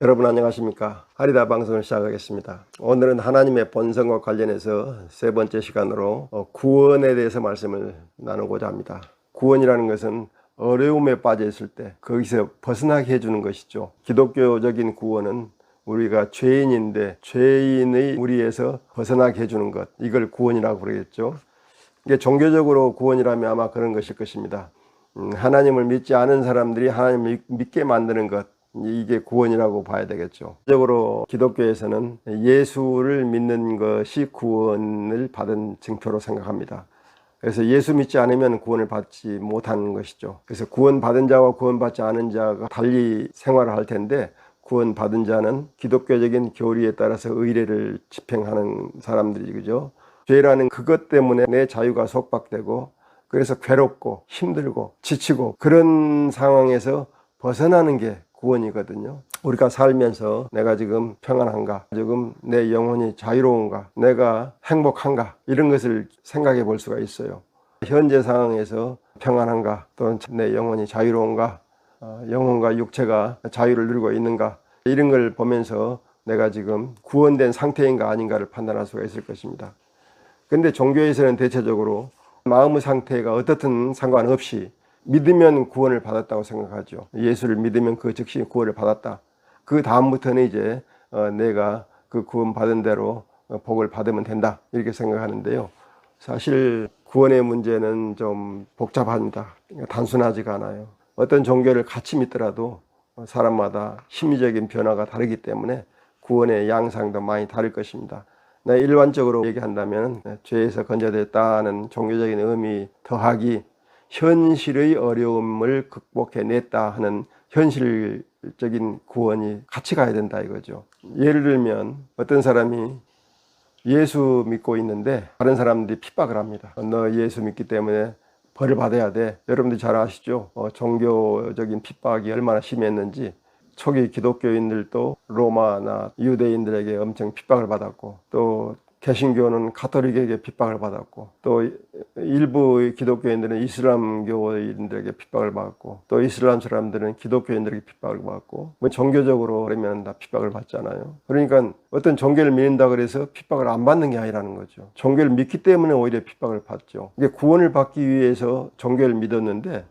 여러분 안녕하십니까? 하리다 방송을 시작하겠습니다. 오늘은 하나님의 본성과 관련해서 세 번째 시간으로 구원에 대해서 말씀을 나누고자 합니다. 구원이라는 것은 어려움에 빠져 있을 때 거기서 벗어나게 해주는 것이죠. 기독교적인 구원은 우리가 죄인인데 죄인의 무리에서 벗어나게 해주는 것, 이걸 구원이라고 부르겠죠. 이게 종교적으로 구원이라면 아마 그런 것일 것입니다. 하나님을 믿지 않은 사람들이 하나님을 믿게 만드는 것, 이게 구원이라고 봐야 되겠죠. 적으로 기독교에서는 예수를 믿는 것이 구원을 받은 증표로 생각합니다. 그래서 예수 믿지 않으면 구원을 받지 못하는 것이죠. 그래서 구원받은 자와 구원받지 않은 자가 달리 생활을 할 텐데, 구원받은 자는 기독교적인 교리에 따라서 의례를 집행하는 사람들이, 그죠? 죄라는 그것 때문에 내 자유가 속박되고, 그래서 괴롭고 힘들고 지치고 그런 상황에서 벗어나는 게 구원이거든요. 우리가 살면서 내가 지금 평안한가, 지금 내 영혼이 자유로운가, 내가 행복한가, 이런 것을 생각해 볼 수가 있어요. 현재 상황에서 평안한가, 또는 내 영혼이 자유로운가, 영혼과 육체가 자유를 누리고 있는가, 이런 걸 보면서 내가 지금 구원된 상태인가 아닌가를 판단할 수가 있을 것입니다. 근데 종교에서는 대체적으로 마음의 상태가 어떻든 상관없이 믿으면 구원을 받았다고 생각하죠. 예수를 믿으면 그 즉시 구원을 받았다. 그 다음부터는 이제 내가 그 구원 받은 대로 복을 받으면 된다, 이렇게 생각하는데요. 사실 구원의 문제는 좀 복잡합니다. 단순하지가 않아요. 어떤 종교를 같이 믿더라도 사람마다 심리적인 변화가 다르기 때문에 구원의 양상도 많이 다를 것입니다. 일반적으로 얘기한다면 죄에서 건져냈다는 종교적인 의미 더하기 현실의 어려움을 극복해냈다 하는 현실적인 구원이 같이 가야 된다 이거죠. 예를 들면 어떤 사람이 예수 믿고 있는데 다른 사람들이 핍박을 합니다. 너 예수 믿기 때문에 벌을 받아야 돼. 여러분들 잘 아시죠? 종교적인 핍박이 얼마나 심했는지. 초기 기독교인들도 로마나 유대인들에게 엄청 핍박을 받았고, 또 개신교는 가톨릭에게 핍박을 받았고, 또 일부 기독교인들은 이슬람교인들에게 핍박을 받았고, 또 이슬람 사람들은 기독교인들에게 핍박을 받았고, 뭐 종교적으로 그러면 다 핍박을 받잖아요. 그러니까 어떤 종교를 믿는다 그래서 핍박을 안 받는 게 아니라는 거죠. 종교를 믿기 때문에 오히려 핍박을 받죠. 이게 구원을 받기 위해서 종교를 믿었는데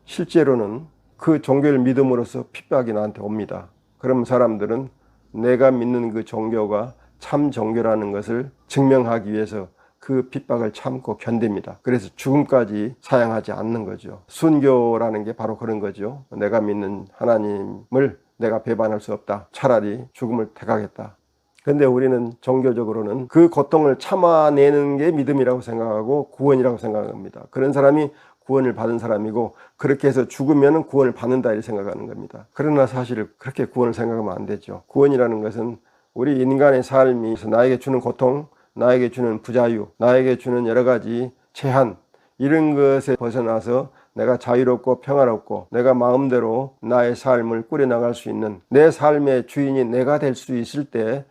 실제로는 그 종교를 믿음으로써 핍박이 나한테 옵니다. 그럼 사람들은 내가 믿는 그 종교가 참 종교라는 것을 증명하기 위해서 그 핍박을 참고 견딥니다. 그래서 죽음까지 사양하지 않는 거죠. 순교라는 게 바로 그런 거죠. 내가 믿는 하나님을 내가 배반할 수 없다. 차라리 죽음을 택하겠다. 근데 우리는 종교적으로는 그 고통을 참아내는 게 믿음이라고 생각하고 구원이라고 생각합니다. 그런 사람이 구원을 받은 사람이고, 그렇게 해서 죽으면 구원을 받는다 이렇게 생각하는 겁니다. 그러나 사실 그렇게 구원을 생각하면 안 되죠. 구원이라는 것은 우리 인간의 삶이 나에게 주는 고통, 나에게 주는 부자유, 나에게 주는 여러 가지 제한, 이런 것에 벗어나서 내가 자유롭고 평화롭고 내가 마음대로 나의 삶을 꾸려나갈 수 있는, 내 삶의 주인이 내가 될 수 있을 때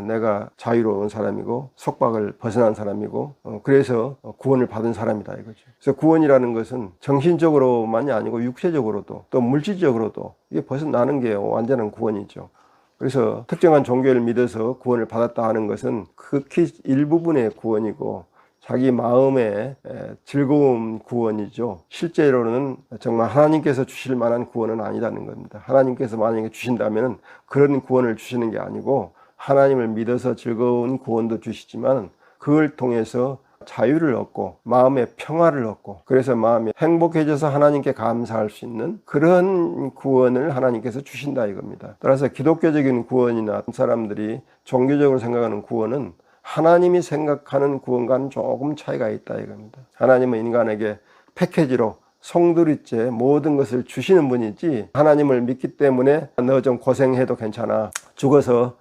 내가 자유로운 사람이고 속박을 벗어난 사람이고, 그래서 구원을 받은 사람이다 이거죠. 그래서 구원이라는 것은 정신적으로만이 아니고 육체적으로도 또 물질적으로도 이게 벗어나는 게 완전한 구원이죠. 그래서 특정한 종교를 믿어서 구원을 받았다 하는 것은 극히 일부분의 구원이고 자기 마음의 즐거운 구원이죠. 실제로는 정말 하나님께서 주실 만한 구원은 아니라는 겁니다. 하나님께서 만약에 주신다면 그런 구원을 주시는 게 아니고, 하나님을 믿어서 즐거운 구원도 주시지만 그걸 통해서 자유를 얻고 마음의 평화를 얻고, 그래서 마음이 행복해져서 하나님께 감사할 수 있는 그런 구원을 하나님께서 주신다 이겁니다. 따라서 기독교적인 구원이나 사람들이 종교적으로 생각하는 구원은 하나님이 생각하는 구원과는 조금 차이가 있다 이겁니다. 하나님은 인간에게 패키지로 송두리째 모든 것을 주시는 분이지, 하나님을 믿기 때문에 너 좀 고생해도 괜찮아, 죽어서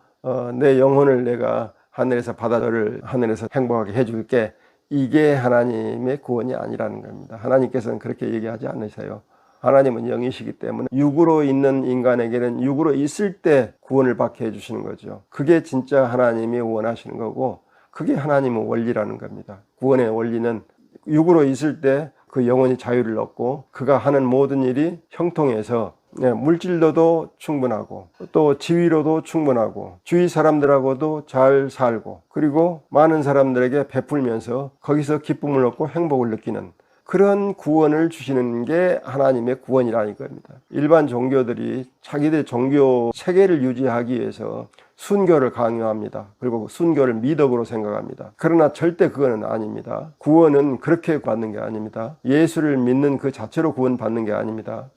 내 영혼을 내가 하늘에서 받아 너를 하늘에서 행복하게 해줄게, 이게 하나님의 구원이 아니라는 겁니다. 하나님께서는 그렇게 얘기하지 않으세요. 하나님은 영이시기 때문에 육으로 있는 인간에게는 육으로 있을 때 구원을 받게 해주시는 거죠. 그게 진짜 하나님이 원하시는 거고, 그게 하나님의 원리라는 겁니다. 구원의 원리는 육으로 있을 때 그 영혼이 자유를 얻고 그가 하는 모든 일이 형통해서 네, 물질로도 충분하고 또 지위로도 충분하고 주위 사람들하고도 잘 살고 그리고 많은 사람들에게 베풀면서 거기서 기쁨을 얻고 행복을 느끼는 그런 구원을 주시는 게 하나님의 구원이라는 겁니다. 일반 종교들이 자기들 종교 체계를 유지하기 위해서 순교를 강요합니다. 그리고 순교를 미덕으로 생각합니다. 그러나 절대 그거는 아닙니다. 구원은 그렇게 받는 게 아닙니다. 예수를 믿는 그 자체로 구원받는 게 아닙니다.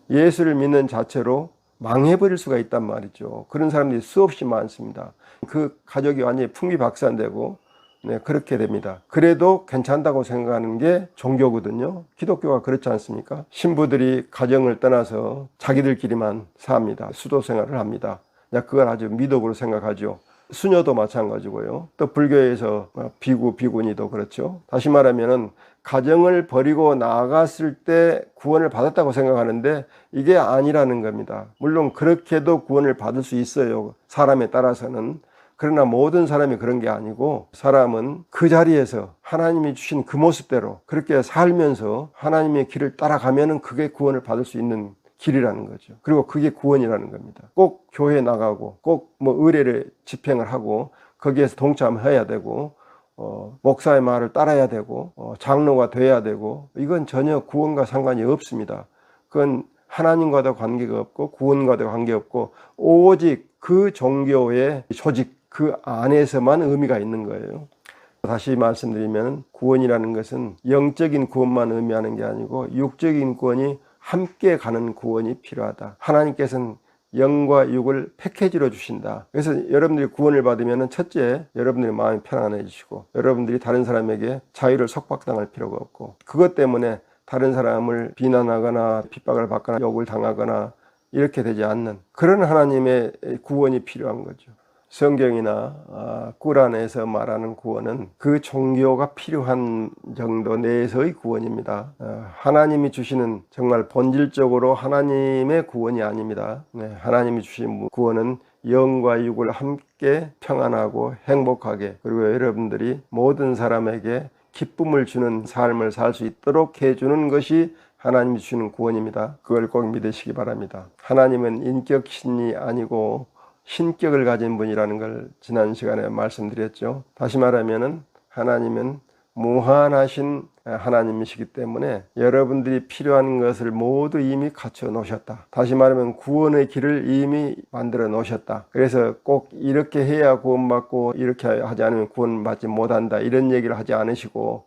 예수를 믿는 자체로 망해버릴 수가 있단 말이죠. 그런 사람들이 수없이 많습니다. 그 가족이 완전히 풍비박산되고 네, 그렇게 됩니다. 그래도 괜찮다고 생각하는 게 종교거든요. 기독교가 그렇지 않습니까? 신부들이 가정을 떠나서 자기들끼리만 삽니다. 수도 생활을 합니다. 그걸 아주 미덕으로 생각하죠. 수녀도 마찬가지고요. 또 불교에서 비구, 비구니도 그렇죠. 다시 말하면은 가정을 버리고 나아갔을 때 구원을 받았다고 생각하는데 이게 아니라는 겁니다. 물론 그렇게도 구원을 받을 수 있어요. 사람에 따라서는. 그러나 모든 사람이 그런 게 아니고 사람은 그 자리에서 하나님이 주신 그 모습대로 그렇게 살면서 하나님의 길을 따라가면은 그게 구원을 받을 수 있는 길이라는 거죠. 그리고 그게 구원이라는 겁니다. 꼭 교회 나가고 꼭 의례를 집행을 하고 거기에서 동참해야 되고 목사의 말을 따라야 되고 장로가 돼야 되고 이건 전혀 구원과 상관이 없습니다. 그건 하나님과도 관계가 없고 구원과도 관계없고 오직 그 종교의 조직 그 안에서만 의미가 있는 거예요. 다시 말씀드리면 구원이라는 것은 영적인 구원만 의미하는 게 아니고 육적인 구원이 함께 가는 구원이 필요하다. 하나님께서는 영과 육을 패키지로 주신다. 그래서 여러분들이 구원을 받으면 첫째, 여러분들의 마음이 편안해지시고 여러분들이 다른 사람에게 자유를 속박당할 필요가 없고 그것 때문에 다른 사람을 비난하거나 핍박을 받거나 욕을 당하거나 이렇게 되지 않는 그런 하나님의 구원이 필요한 거죠. 성경이나 꾸란에서 말하는 구원은 그 종교가 필요한 정도 내에서의 구원입니다. 하나님이 주시는 정말 본질적으로 하나님의 구원이 아닙니다. 하나님이 주신 구원은 영과 육을 함께 평안하고 행복하게 그리고 여러분들이 모든 사람에게 기쁨을 주는 삶을 살 수 있도록 해주는 것이 하나님이 주시는 구원입니다. 그걸 꼭 믿으시기 바랍니다. 하나님은 인격신이 아니고 신격을 가진 분이라는 걸 지난 시간에 말씀드렸죠. 다시 말하면은 하나님은 무한하신 하나님이시기 때문에 여러분들이 필요한 것을 모두 이미 갖춰 놓으셨다. 다시 말하면 구원의 길을 이미 만들어 놓으셨다. 그래서 꼭 이렇게 해야 구원받고 이렇게 하지 않으면 구원받지 못한다. 이런 얘기를 하지 않으시고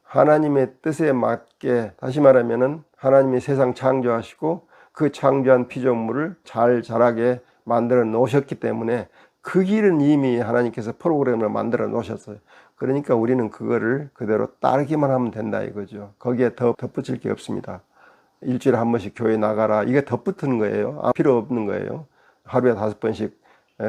하나님의 뜻에 맞게 다시 말하면은 하나님이 세상 창조하시고 그 창조한 피조물을 잘 자라게 만들어 놓으셨기 때문에 그 길은 이미 하나님께서 프로그램을 만들어 놓으셨어요. 그러니까 우리는 그거를 그대로 따르기만 하면 된다 이거죠. 거기에 더 덧붙일 게 없습니다. 일주일에 한 번씩 교회 나가라 이게 덧붙는 거예요. 필요 없는 거예요. 하루에 5번씩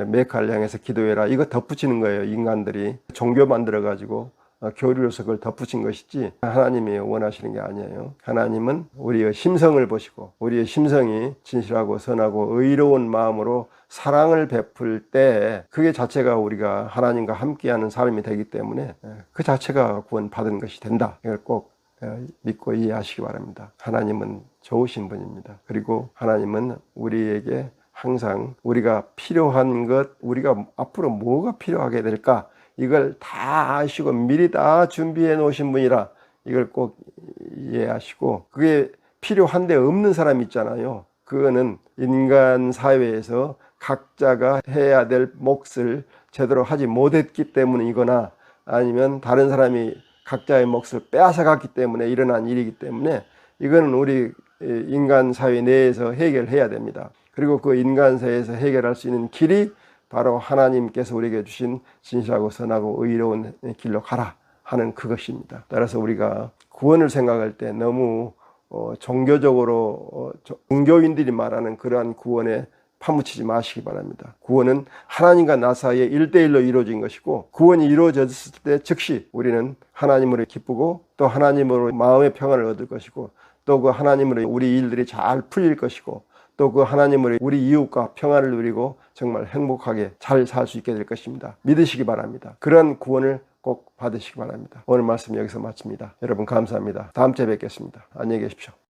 메카를 향해서 기도해라 이거 덧붙이는 거예요. 인간들이 종교 만들어 가지고 교리로서 그걸 덧붙인 것이지 하나님이 원하시는 게 아니에요. 하나님은 우리의 심성을 보시고 우리의 심성이 진실하고 선하고 의로운 마음으로 사랑을 베풀 때 그게 자체가 우리가 하나님과 함께하는 삶이 되기 때문에 그 자체가 구원받은 것이 된다. 이걸 꼭 믿고 이해하시기 바랍니다. 하나님은 좋으신 분입니다. 그리고 하나님은 우리에게 항상 우리가 필요한 것, 우리가 앞으로 뭐가 필요하게 될까 이걸 다 아시고 미리 다 준비해 놓으신 분이라 이걸 꼭 이해하시고 그게 필요한데 없는 사람이 있잖아요. 그거는 인간 사회에서 각자가 해야 될 몫을 제대로 하지 못했기 때문이거나 아니면 다른 사람이 각자의 몫을 빼앗아갔기 때문에 일어난 일이기 때문에 이거는 우리 인간 사회 내에서 해결해야 됩니다. 그리고 그 인간 사회에서 해결할 수 있는 길이 바로 하나님께서 우리에게 주신 진실하고 선하고 의로운 길로 가라 하는 그것입니다. 따라서 우리가 구원을 생각할 때 너무 종교적으로 종교인들이 말하는 그러한 구원에 파묻히지 마시기 바랍니다. 구원은 하나님과 나 사이에 1대1로 이루어진 것이고 구원이 이루어졌을 때 즉시 우리는 하나님으로 기쁘고 또 하나님으로 마음의 평안을 얻을 것이고 또 그 하나님으로 우리 일들이 잘 풀릴 것이고 또 그 하나님으로 우리 이웃과 평안을 누리고 정말 행복하게 잘 살 수 있게 될 것입니다. 믿으시기 바랍니다. 그런 구원을 꼭 받으시기 바랍니다. 오늘 말씀 여기서 마칩니다. 여러분 감사합니다. 다음 주에 뵙겠습니다. 안녕히 계십시오.